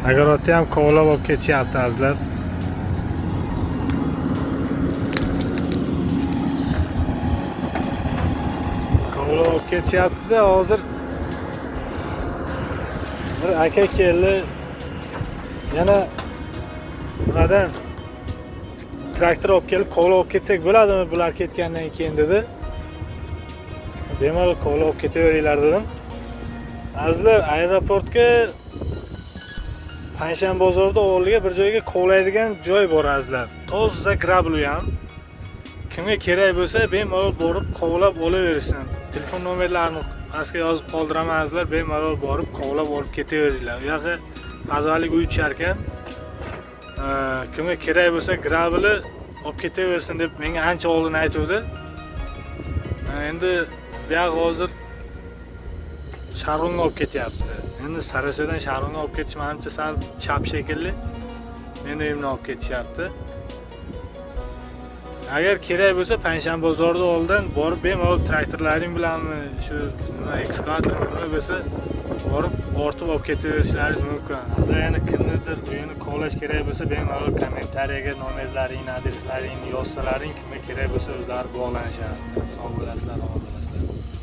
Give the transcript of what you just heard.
Огородni ham kovlab olib ketishyapti azizlar. Kovlab olib ketishyapti-da, hozir bir aka keldi. Yana bunadan traktor olib kelib kovlab olib ketsak bo'ladimi bular ketgandan keyin dedi. Bemalol kovlab olib ketaveringlar dedim. Azizlar, aeroportga Panshan bozorida oldiga bir joyga kovlaydigan joy bor azizlar. Toza grablu ham. Kimga kerak bo'lsa bemalol borib kovlab olaversin. Telefon nomerlarini pastga yozib qoldiraman azizlar, bemalol borib kovlab olib ketaveringlar. U yoqda azalik uy ichar ekan. Kimga kerak bo'lsa grabli olib ketaversin deb menga ancha oldin aytuvdi. Endi bu yoq hozir Sharg'unga olib ketyapti. Endi Sarasodan Sharg'unga olib ketish menimcha sal chap shekilli. Meni uyimdan olib ketishyapti. Agar kerak bo'lsa Panshan bozorida oldidan borib bemalol traktorlaring bilanmi, shu ekskavator nima bo'lsa borib ortib olib ketaverishlaringiz mumkin. Hozir yana kimnidir uyini kovlash kerak bo'lsa bemalol kommentariyaga nomerlaringni, adreslaringni yozsalaring, kimga kerak bo'lsa o'zlari bog'lanishadi. Sog' bo'lasizlar, omon bo'lasizlar.